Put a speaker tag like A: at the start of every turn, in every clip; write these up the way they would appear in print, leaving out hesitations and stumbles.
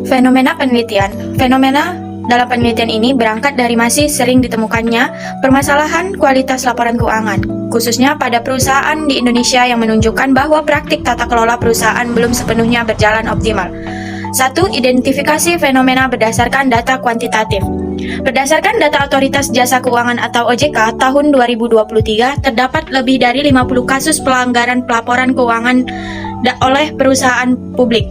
A: Fenomena penelitian. Fenomena dalam penelitian ini berangkat dari masih sering ditemukannya permasalahan kualitas laporan keuangan, khususnya pada perusahaan di Indonesia yang menunjukkan bahwa praktik tata kelola perusahaan belum sepenuhnya berjalan optimal. 1. Identifikasi fenomena berdasarkan data kuantitatif. Berdasarkan data Otoritas Jasa Keuangan atau OJK tahun 2023, terdapat lebih dari 50 kasus pelanggaran pelaporan keuangan oleh perusahaan publik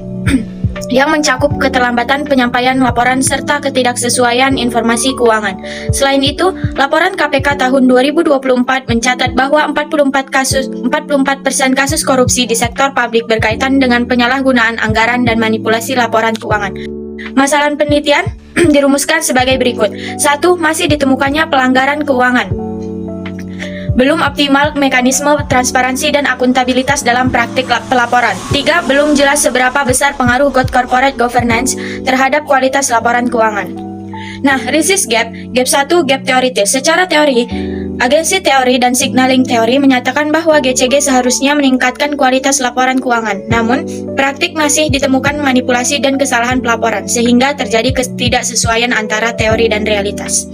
A: yang mencakup keterlambatan penyampaian laporan serta ketidaksesuaian informasi keuangan. Selain itu, laporan KPK tahun 2024 mencatat bahwa 44% kasus korupsi di sektor publik berkaitan dengan penyalahgunaan anggaran dan manipulasi laporan keuangan. Masalah penelitian dirumuskan sebagai berikut. 1. Masih ditemukannya pelanggaran keuangan. Belum optimal mekanisme transparansi dan akuntabilitas dalam praktik pelaporan. 3. Belum jelas seberapa besar pengaruh good corporate governance terhadap kualitas laporan keuangan. Nah, resist gap 1, gap teoritis. Secara teori, agensi teori dan signaling teori menyatakan bahwa GCG seharusnya meningkatkan kualitas laporan keuangan. Namun, praktik masih ditemukan manipulasi dan kesalahan pelaporan, sehingga terjadi ketidaksesuaian antara teori dan realitas.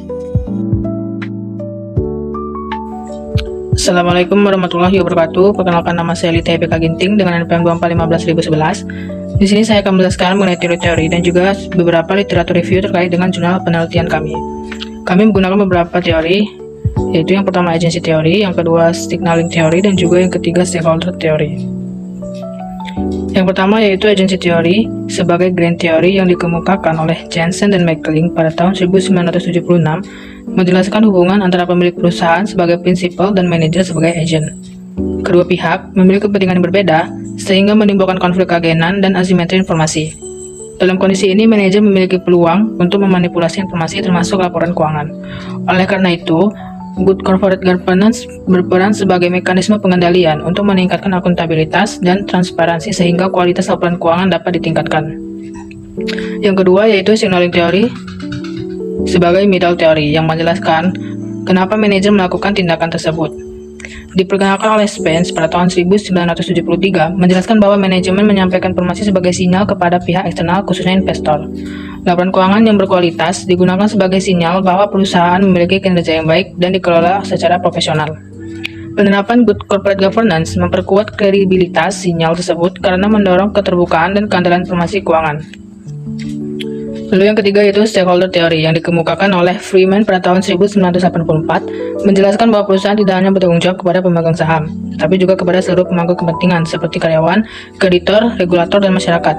B: Assalamualaikum warahmatullahi wabarakatuh. Perkenalkan, nama saya Lita IPK Ginting dengan NPM 2455011. Di sini saya akan menjelaskan mengenai teori-teori dan juga beberapa literatur review terkait dengan jurnal penelitian kami. Kami menggunakan beberapa teori, yaitu yang pertama agency teori, yang kedua signaling teori, dan juga yang ketiga stakeholder teori. Yang pertama yaitu agency teori sebagai grand theory yang dikemukakan oleh Jensen dan McLean pada tahun 1976, menjelaskan hubungan antara pemilik perusahaan sebagai prinsipal dan manajer sebagai agent. Kedua pihak memiliki kepentingan yang berbeda, sehingga menimbulkan konflik keagenan dan asimetri informasi. Dalam kondisi ini, manajer memiliki peluang untuk memanipulasi informasi termasuk laporan keuangan. Oleh karena itu, good corporate governance berperan sebagai mekanisme pengendalian untuk meningkatkan akuntabilitas dan transparansi sehingga kualitas laporan keuangan dapat ditingkatkan. Yang kedua yaitu signaling teori sebagai middle theory yang menjelaskan kenapa manajer melakukan tindakan tersebut. Diperkenalkan oleh Spence pada tahun 1973, menjelaskan bahwa manajemen menyampaikan informasi sebagai sinyal kepada pihak eksternal, khususnya investor. Laporan keuangan yang berkualitas digunakan sebagai sinyal bahwa perusahaan memiliki kinerja yang baik dan dikelola secara profesional. Penerapan good corporate governance memperkuat kredibilitas sinyal tersebut karena mendorong keterbukaan dan keandalan informasi keuangan. Lalu yang ketiga yaitu stakeholder theory yang dikemukakan oleh Freeman pada tahun 1984, menjelaskan bahwa perusahaan tidak hanya bertanggung jawab kepada pemegang saham, tetapi juga kepada seluruh pemangku kepentingan seperti karyawan, kreditor, regulator, dan masyarakat.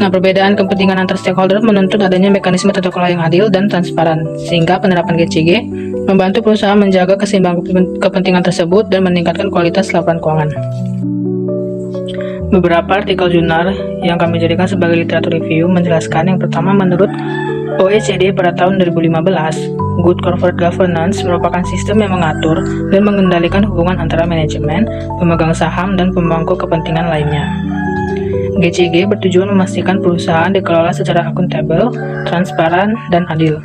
B: Nah, perbedaan kepentingan antar stakeholder menuntut adanya mekanisme tata kelola yang adil dan transparan, sehingga penerapan GCG membantu perusahaan menjaga keseimbangan kepentingan tersebut dan meningkatkan kualitas laporan keuangan. Beberapa artikel jurnal yang kami jadikan sebagai literatur review menjelaskan yang pertama, menurut OECD pada tahun 2015, good corporate governance merupakan sistem yang mengatur dan mengendalikan hubungan antara manajemen, pemegang saham, dan pemangku kepentingan lainnya. GCG bertujuan memastikan perusahaan dikelola secara akuntabel, transparan, dan adil.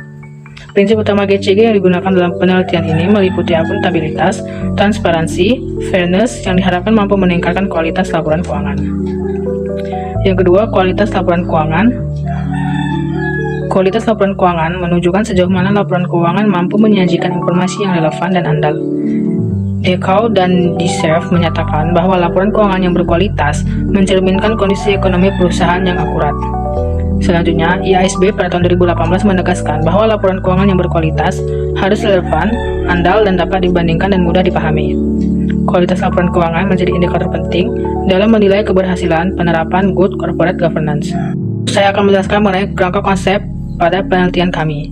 B: Prinsip utama GCG yang digunakan dalam penelitian ini meliputi akuntabilitas, transparansi, fairness yang diharapkan mampu meningkatkan kualitas laporan keuangan. Yang kedua, kualitas laporan keuangan. Kualitas laporan keuangan menunjukkan sejauh mana laporan keuangan mampu menyajikan informasi yang relevan dan andal. Dekau dan Deserve menyatakan bahwa laporan keuangan yang berkualitas mencerminkan kondisi ekonomi perusahaan yang akurat. Selanjutnya, IASB pada tahun 2018 menegaskan bahwa laporan keuangan yang berkualitas harus relevan, andal, dan dapat dibandingkan dan mudah dipahami. Kualitas laporan keuangan menjadi indikator penting dalam menilai keberhasilan penerapan good corporate governance. Saya akan menjelaskan mengenai kerangka konsep pada penelitian kami.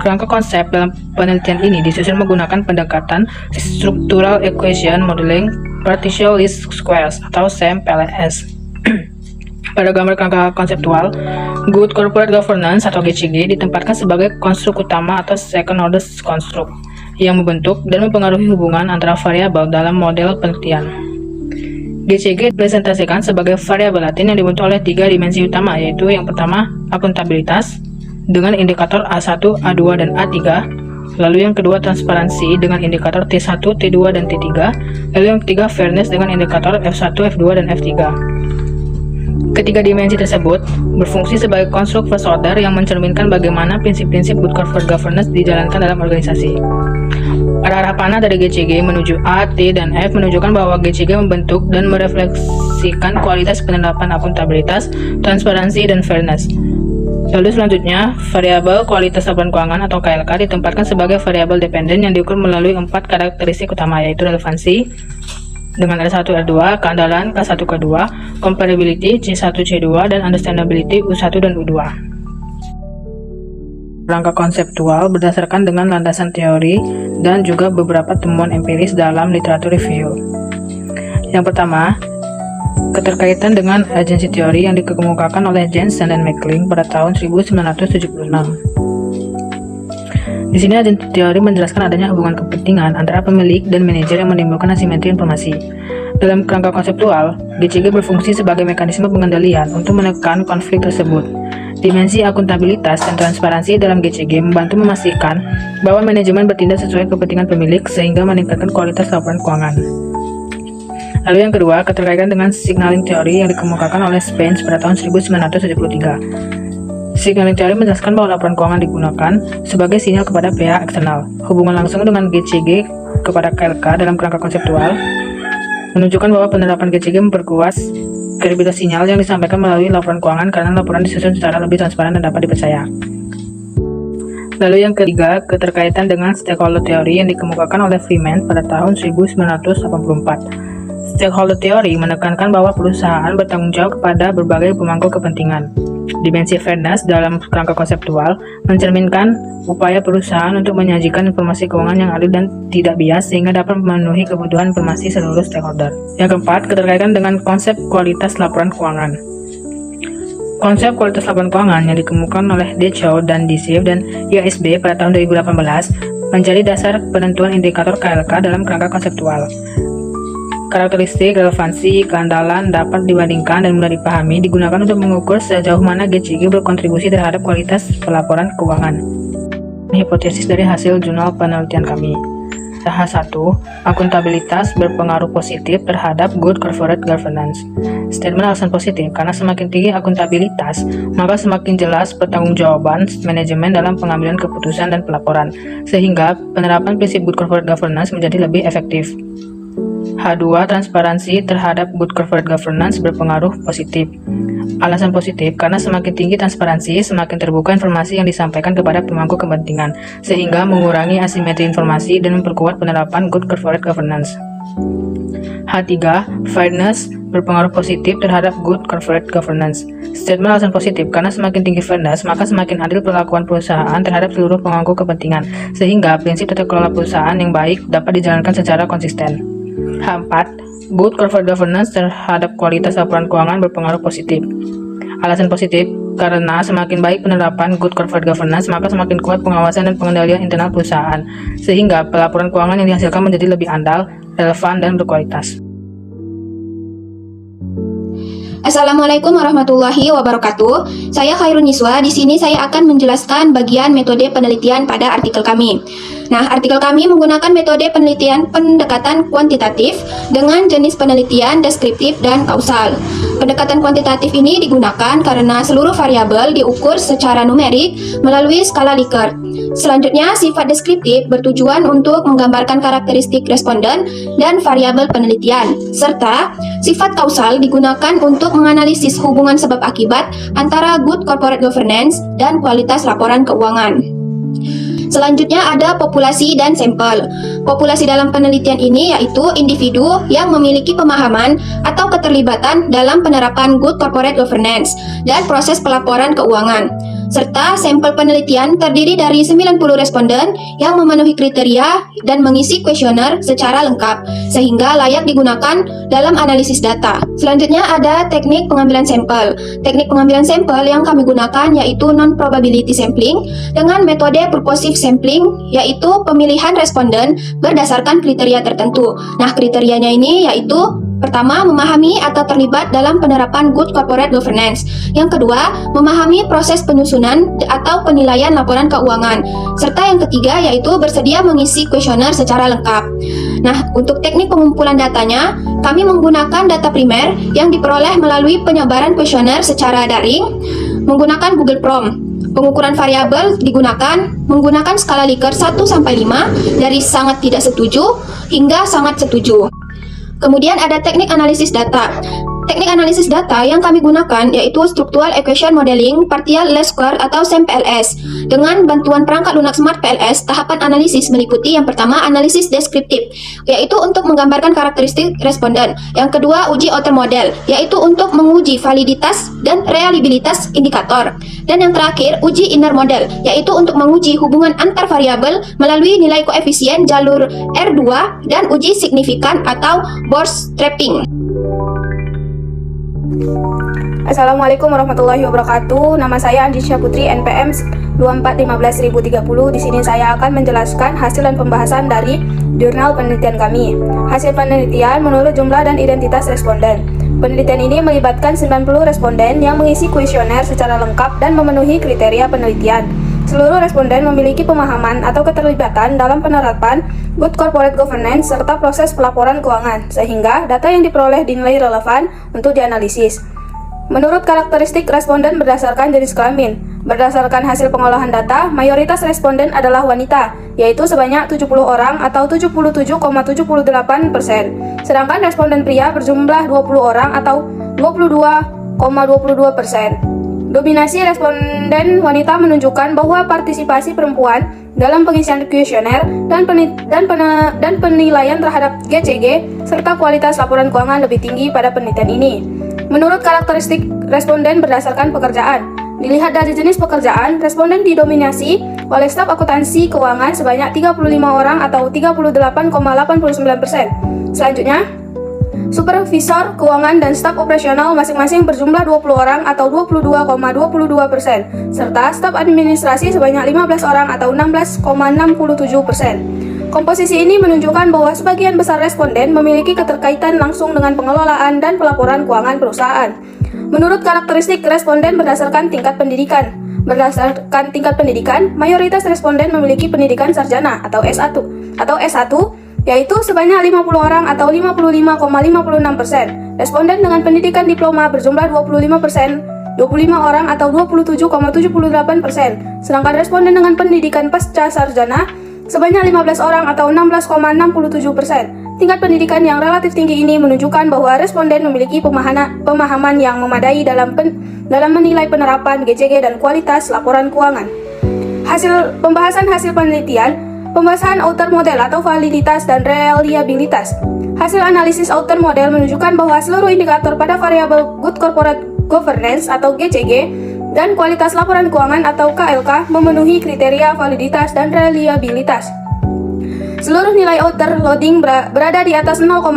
B: Kerangka konsep dalam penelitian ini disusun menggunakan pendekatan Structural Equation Modeling Partial Least Squares atau SEM-PLS. Pada gambar kerangka konseptual, good corporate governance atau GCG ditempatkan sebagai konstruk utama atau second order construct yang membentuk dan mempengaruhi hubungan antara variabel dalam model penelitian. GCG dipresentasikan sebagai variabel latin yang dibentuk oleh 3 dimensi utama, yaitu yang pertama akuntabilitas dengan indikator A1, A2, dan A3, lalu yang kedua transparansi dengan indikator T1, T2, dan T3, lalu yang ketiga fairness dengan indikator F1, F2, dan F3. Ketiga dimensi tersebut berfungsi sebagai konstruk first order yang mencerminkan bagaimana prinsip-prinsip good corporate governance dijalankan dalam organisasi. Arah-arah panah dari GCG menuju A, T, dan F menunjukkan bahwa GCG membentuk dan merefleksikan kualitas penerapan akuntabilitas, transparansi, dan fairness. Lalu selanjutnya, variabel kualitas laporan keuangan atau KLK ditempatkan sebagai variabel dependen yang diukur melalui 4 karakteristik utama, yaitu relevansi dengan R1, R2, keandalan K1, K2, comparability C1, C2, dan understandability U1 dan U2. Rangka konseptual berdasarkan dengan landasan teori dan juga beberapa temuan empiris dalam literatur review. Yang pertama, keterkaitan dengan agensi teori yang dikemukakan oleh Jensen dan McLean pada tahun 1976. Di sini agensi teori menjelaskan adanya hubungan kepentingan antara pemilik dan manajer yang menimbulkan asimetri informasi. Dalam kerangka konseptual, GCG berfungsi sebagai mekanisme pengendalian untuk menekan konflik tersebut. Dimensi akuntabilitas dan transparansi dalam GCG membantu memastikan bahwa manajemen bertindak sesuai kepentingan pemilik sehingga meningkatkan kualitas laporan keuangan. Lalu yang kedua, keterkaitan dengan signaling teori yang dikemukakan oleh Spence pada tahun 1973. Signaling teori menjelaskan bahwa laporan keuangan digunakan sebagai sinyal kepada pihak eksternal. Hubungan langsung dengan GCG kepada KLK dalam kerangka konseptual menunjukkan bahwa penerapan GCG memperkuat kredibilitas sinyal yang disampaikan melalui laporan keuangan karena laporan disusun secara lebih transparan dan dapat dipercaya. Lalu yang ketiga, keterkaitan dengan stakeholder teori yang dikemukakan oleh Freeman pada tahun 1984. Stakeholder teori menekankan bahwa perusahaan bertanggung jawab kepada berbagai pemangku kepentingan. Dimensi fairness dalam kerangka konseptual mencerminkan upaya perusahaan untuk menyajikan informasi keuangan yang adil dan tidak bias sehingga dapat memenuhi kebutuhan informasi seluruh stakeholder. Yang keempat, keterkaitan dengan konsep kualitas laporan keuangan. Konsep kualitas laporan keuangan yang dikemukakan oleh De Chow dan DeSive dan IASB pada tahun 2018 menjadi dasar penentuan indikator KLK dalam kerangka konseptual. Karakteristik, relevansi, keandalan dapat dibandingkan dan mudah dipahami digunakan untuk mengukur sejauh mana GCG berkontribusi terhadap kualitas pelaporan keuangan. Hipotesis dari hasil jurnal penelitian kami. H1. Akuntabilitas berpengaruh positif terhadap good corporate governance. Statement alasan positif, karena semakin tinggi akuntabilitas, maka semakin jelas pertanggungjawaban manajemen dalam pengambilan keputusan dan pelaporan, sehingga penerapan prinsip good corporate governance menjadi lebih efektif. H2. Transparansi terhadap good corporate governance berpengaruh positif. Alasan positif, karena semakin tinggi transparansi, semakin terbuka informasi yang disampaikan kepada pemangku kepentingan, sehingga mengurangi asimetri informasi dan memperkuat penerapan good corporate governance. H3. Fairness berpengaruh positif terhadap good corporate governance. Statement alasan positif, karena semakin tinggi fairness, maka semakin adil perlakuan perusahaan terhadap seluruh pemangku kepentingan, sehingga prinsip tata kelola perusahaan yang baik dapat dijalankan secara konsisten. H4. Good corporate governance terhadap kualitas laporan keuangan berpengaruh positif. Alasan positif, karena semakin baik penerapan good corporate governance, maka semakin kuat pengawasan dan pengendalian internal perusahaan, sehingga pelaporan keuangan yang dihasilkan menjadi lebih andal, relevan, dan berkualitas.
C: Assalamualaikum warahmatullahi wabarakatuh. Saya Khairun Niswa. Di sini saya akan menjelaskan bagian metode penelitian pada artikel kami. Nah, artikel kami menggunakan metode penelitian pendekatan kuantitatif dengan jenis penelitian deskriptif dan kausal. Pendekatan kuantitatif ini digunakan karena seluruh variabel diukur secara numerik melalui skala Likert. Selanjutnya, sifat deskriptif bertujuan untuk menggambarkan karakteristik responden dan variabel penelitian, serta sifat kausal digunakan untuk menganalisis hubungan sebab akibat antara good corporate governance dan kualitas laporan keuangan. Selanjutnya ada populasi dan sampel. Populasi dalam penelitian ini yaitu individu yang memiliki pemahaman atau keterlibatan dalam penerapan good corporate governance dan proses pelaporan keuangan. Serta sampel penelitian terdiri dari 90 responden yang memenuhi kriteria dan mengisi kuesioner secara lengkap, sehingga layak digunakan dalam analisis data. Selanjutnya ada teknik pengambilan sampel. Teknik pengambilan sampel yang kami gunakan yaitu non-probability sampling dengan metode purposive sampling, yaitu pemilihan responden berdasarkan kriteria tertentu. Nah, kriterianya ini yaitu Pertama, memahami atau terlibat dalam penerapan good corporate governance. Yang kedua, memahami proses penyusunan atau penilaian laporan keuangan. Serta yang ketiga yaitu bersedia mengisi kuesioner secara lengkap. Nah, untuk teknik pengumpulan datanya, kami menggunakan data primer yang diperoleh melalui penyebaran kuesioner secara daring menggunakan Google Form. Pengukuran variabel digunakan menggunakan skala Likert 1-5 dari sangat tidak setuju hingga sangat setuju. Kemudian ada teknik analisis data. Teknik analisis data yang kami gunakan yaitu Structural Equation Modeling Partial Least Square atau SEM-PLS. Dengan bantuan perangkat lunak Smart PLS, tahapan analisis meliputi yang pertama analisis deskriptif, yaitu untuk menggambarkan karakteristik responden. Yang kedua uji outer model, yaitu untuk menguji validitas dan reliabilitas indikator. Dan yang terakhir uji inner model, yaitu untuk menguji hubungan antar variabel melalui nilai koefisien jalur R2 dan uji signifikan atau bootstrapping.
D: Assalamualaikum warahmatullahi wabarakatuh. Nama saya Andisya Putri, NPM 2415030. Di sini saya akan menjelaskan hasil dan pembahasan dari jurnal penelitian kami. Hasil penelitian menurut jumlah dan identitas responden. Penelitian ini melibatkan 90 responden yang mengisi kuesioner secara lengkap dan memenuhi kriteria penelitian. Seluruh responden memiliki pemahaman atau keterlibatan dalam penerapan good corporate governance serta proses pelaporan keuangan, sehingga data yang diperoleh dinilai relevan untuk dianalisis. Menurut karakteristik responden berdasarkan jenis kelamin, berdasarkan hasil pengolahan data, mayoritas responden adalah wanita, yaitu sebanyak 70 orang atau 77,78%, sedangkan responden pria berjumlah 20 orang atau 22,22%. Dominasi responden wanita menunjukkan bahwa partisipasi perempuan dalam pengisian kuesioner dan penilaian terhadap GCG serta kualitas laporan keuangan lebih tinggi pada penelitian ini. Menurut karakteristik responden berdasarkan pekerjaan, dilihat dari jenis pekerjaan, responden didominasi oleh staf akuntansi keuangan sebanyak 35 orang atau 38,89%. Selanjutnya, supervisor keuangan dan staf operasional masing-masing berjumlah 20 orang atau 22,22%, serta staf administrasi sebanyak 15 orang atau 16,67%. Komposisi ini menunjukkan bahwa sebagian besar responden memiliki keterkaitan langsung dengan pengelolaan dan pelaporan keuangan perusahaan. Menurut karakteristik responden berdasarkan tingkat pendidikan. Berdasarkan tingkat pendidikan, mayoritas responden memiliki pendidikan sarjana atau S1, yaitu sebanyak 50 orang atau 55,56%. Responden dengan pendidikan diploma berjumlah 25%, 25 orang atau 27,78%. Sedangkan responden dengan pendidikan pasca sarjana sebanyak 15 orang atau 16,67%. Tingkat pendidikan yang relatif tinggi ini menunjukkan bahwa responden memiliki pemahaman yang memadai dalam menilai penerapan GCG dan kualitas laporan keuangan. Pembahasan hasil penelitian. Pembahasan outer model atau validitas dan reliabilitas. Hasil analisis outer model menunjukkan bahwa seluruh indikator pada variabel good corporate governance atau GCG dan kualitas laporan keuangan atau KLK memenuhi kriteria validitas dan reliabilitas. Seluruh nilai outer loading berada di atas 0,60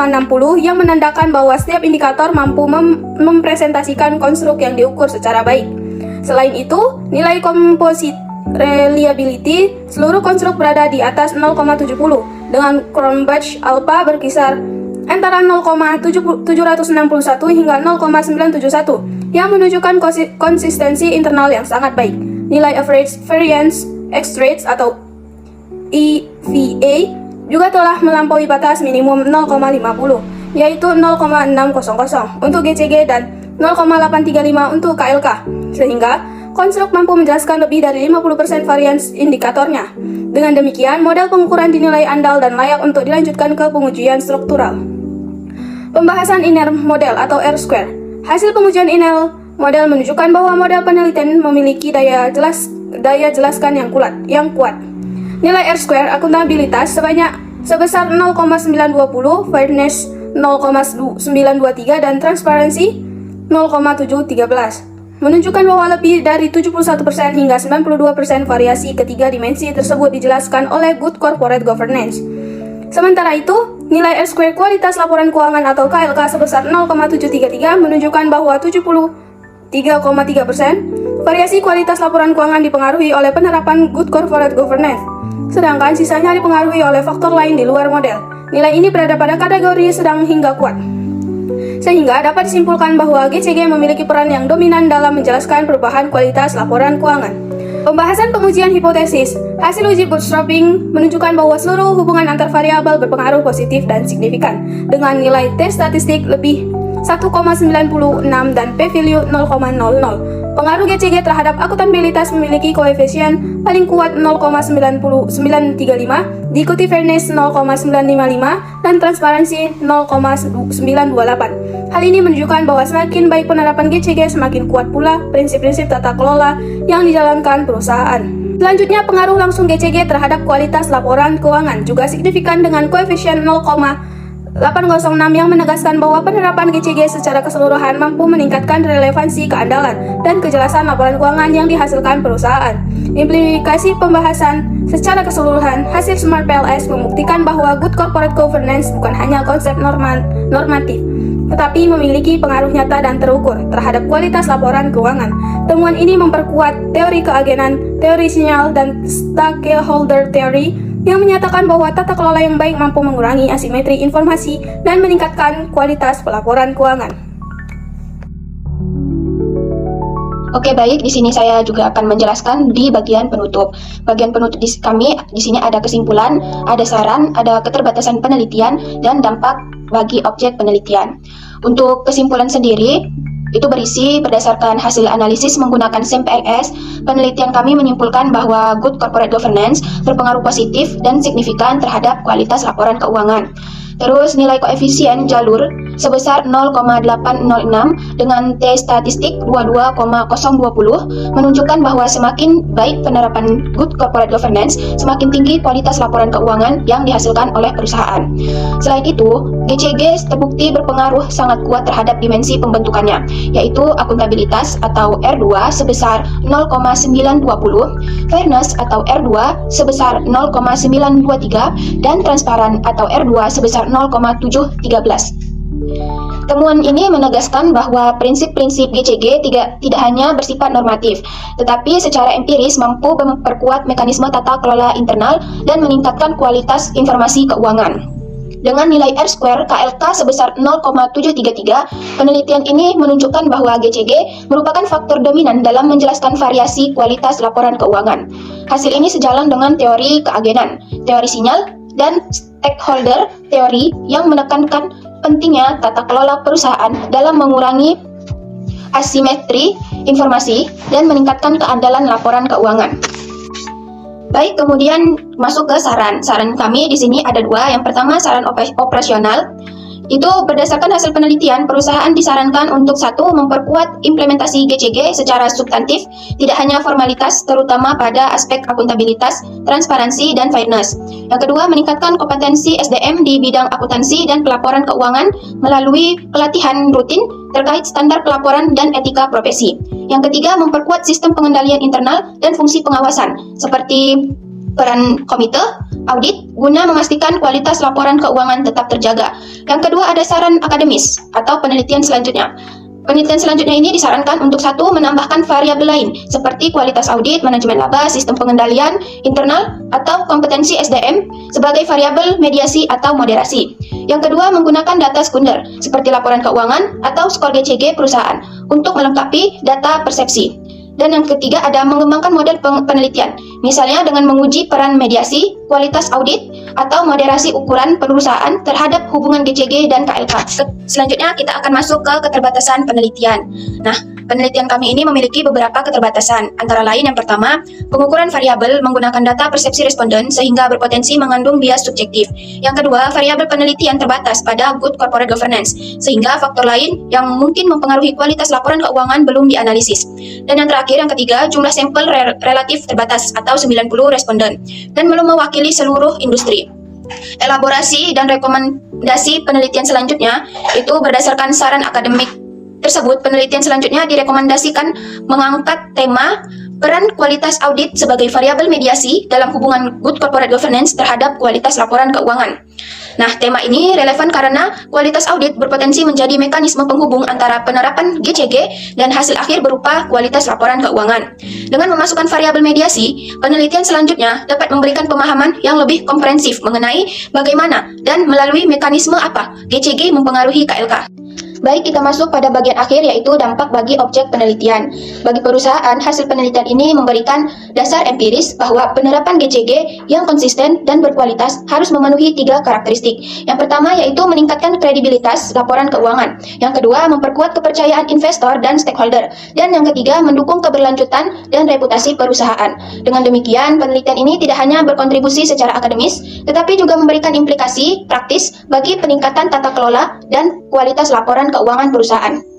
D: yang menandakan bahwa setiap indikator mampu mempresentasikan konstruk yang diukur secara baik. Selain itu, nilai composite reliability seluruh konstruk berada di atas 0,70 dengan Cronbach alpha berkisar antara 0,761 hingga 0,971 yang menunjukkan konsistensi internal yang sangat baik. Nilai average variance X-rates atau EVA juga telah melampaui batas minimum 0,50 yaitu 0,600 untuk GCG dan 0,835 untuk KLK, sehingga konstruk mampu menjelaskan lebih dari 50% varians indikatornya. Dengan demikian, model pengukuran dinilai andal dan layak untuk dilanjutkan ke pengujian struktural. Pembahasan inner model atau R-square. Hasil pengujian inner model menunjukkan bahwa model penelitian memiliki daya jelaskan yang kuat. Nilai R-square akuntabilitas sebesar 0,920, fairness 0,923 dan transparansi 0,713. Menunjukkan bahwa lebih dari 71% hingga 92% variasi ketiga dimensi tersebut dijelaskan oleh good corporate governance. Sementara itu, nilai R-square kualitas laporan keuangan atau KLK sebesar 0,733 menunjukkan bahwa 73,3% variasi kualitas laporan keuangan dipengaruhi oleh penerapan good corporate governance, sedangkan sisanya dipengaruhi oleh faktor lain di luar model. Nilai ini berada pada kategori sedang hingga kuat. Sehingga dapat disimpulkan bahwa GCG memiliki peran yang dominan dalam menjelaskan perubahan kualitas laporan keuangan. Pembahasan pengujian hipotesis. Hasil uji bootstrapping menunjukkan bahwa seluruh hubungan antar variabel berpengaruh positif dan signifikan, dengan nilai T statistik lebih 1,96 dan p-value 0,00. Pengaruh GCG terhadap akuntabilitas memiliki koefisien paling kuat 0,935, diikuti fairness 0,955, dan transparansi 0,928. Hal ini menunjukkan bahwa semakin baik penerapan GCG, semakin kuat pula prinsip-prinsip tata kelola yang dijalankan perusahaan. Selanjutnya, pengaruh langsung GCG terhadap kualitas laporan keuangan juga signifikan dengan koefisien 0,806 yang menegaskan bahwa penerapan GCG secara keseluruhan mampu meningkatkan relevansi, keandalan, dan kejelasan laporan keuangan yang dihasilkan perusahaan. Implikasi pembahasan secara keseluruhan, hasil Smart PLS membuktikan bahwa good corporate governance bukan hanya konsep normatif, tetapi memiliki pengaruh nyata dan terukur terhadap kualitas laporan keuangan. Temuan ini memperkuat teori keagenan, teori sinyal, dan stakeholder theory yang menyatakan bahwa tata kelola yang baik mampu mengurangi asimetri informasi dan meningkatkan kualitas pelaporan keuangan.
C: Oke, baik, di sini saya juga akan menjelaskan di bagian penutup. Bagian penutup kami di sini ada kesimpulan, ada saran, ada keterbatasan penelitian, dan dampak bagi objek penelitian. Untuk kesimpulan sendiri, itu berisi berdasarkan hasil analisis menggunakan SAM-PLS, penelitian kami menyimpulkan bahwa good corporate governance berpengaruh positif dan signifikan terhadap kualitas laporan keuangan. Terus nilai koefisien jalur sebesar 0,806 dengan T statistik 22,020 menunjukkan bahwa semakin baik penerapan good corporate governance, semakin tinggi kualitas laporan keuangan yang dihasilkan oleh perusahaan. Selain itu, GCG terbukti berpengaruh sangat kuat terhadap dimensi pembentukannya, yaitu akuntabilitas atau R2 sebesar 0,920, fairness atau R2 sebesar 0,923, dan transparan atau R2 sebesar 0,713. Temuan ini menegaskan bahwa prinsip-prinsip GCG tidak hanya bersifat normatif, tetapi secara empiris mampu memperkuat mekanisme tata kelola internal dan meningkatkan kualitas informasi keuangan. Dengan nilai R-square KLK sebesar 0,733, penelitian ini menunjukkan bahwa GCG merupakan faktor dominan dalam menjelaskan variasi kualitas laporan keuangan. Hasil ini sejalan dengan teori keagenan, teori sinyal, dan stakeholder teori yang menekankan pentingnya tata kelola perusahaan dalam mengurangi asimetri informasi dan meningkatkan keandalan laporan keuangan. Baik, kemudian masuk ke saran. Saran kami di sini ada dua. Yang pertama, saran operasional. Itu berdasarkan hasil penelitian, perusahaan disarankan untuk satu, memperkuat implementasi GCG secara substantif, tidak hanya formalitas, terutama pada aspek akuntabilitas, transparansi, dan fairness. Yang kedua, meningkatkan kompetensi SDM di bidang akuntansi dan pelaporan keuangan melalui pelatihan rutin terkait standar pelaporan dan etika profesi. Yang ketiga, memperkuat sistem pengendalian internal dan fungsi pengawasan, seperti peran komite audit guna memastikan kualitas laporan keuangan tetap terjaga. Yang kedua, ada saran akademis atau penelitian selanjutnya. Penelitian selanjutnya ini disarankan untuk satu, menambahkan variabel lain seperti kualitas audit, manajemen laba, sistem pengendalian internal, atau kompetensi SDM sebagai variabel mediasi atau moderasi. Yang kedua, menggunakan data sekunder seperti laporan keuangan atau skor GCG perusahaan untuk melengkapi data persepsi. Dan yang ketiga, ada mengembangkan model penelitian, misalnya dengan menguji peran mediasi, kualitas audit, atau moderasi ukuran perusahaan terhadap hubungan GCG dan KLK. Selanjutnya, kita akan masuk ke keterbatasan penelitian. Nah, penelitian kami ini memiliki beberapa keterbatasan, antara lain yang pertama, pengukuran variabel menggunakan data persepsi responden sehingga berpotensi mengandung bias subjektif. Yang kedua, variabel penelitian terbatas pada good corporate governance, sehingga faktor lain yang mungkin mempengaruhi kualitas laporan keuangan belum dianalisis. Dan yang terakhir, yang ketiga, jumlah sampel relatif terbatas atau 90 responden dan belum mewakili seluruh industri. Elaborasi dan rekomendasi penelitian selanjutnya itu berdasarkan saran akademik tersebut. Penelitian selanjutnya direkomendasikan mengangkat tema peran kualitas audit sebagai variabel mediasi dalam hubungan good corporate governance terhadap kualitas laporan keuangan. Nah, tema ini relevan karena kualitas audit berpotensi menjadi mekanisme penghubung antara penerapan GCG dan hasil akhir berupa kualitas laporan keuangan. Dengan memasukkan variabel mediasi, penelitian selanjutnya dapat memberikan pemahaman yang lebih komprehensif mengenai bagaimana dan melalui mekanisme apa GCG mempengaruhi KLK. Baik, kita masuk pada bagian akhir yaitu dampak bagi objek penelitian. Bagi perusahaan, hasil penelitian ini memberikan dasar empiris bahwa penerapan GCG yang konsisten dan berkualitas harus memenuhi 3 karakteristik. Yang pertama yaitu meningkatkan kredibilitas laporan keuangan. Yang kedua, memperkuat kepercayaan investor dan stakeholder. Dan yang ketiga, mendukung keberlanjutan dan reputasi perusahaan. Dengan demikian, penelitian ini tidak hanya berkontribusi secara akademis, tetapi juga memberikan implikasi praktis bagi peningkatan tata kelola dan kualitas laporan keuangan perusahaan.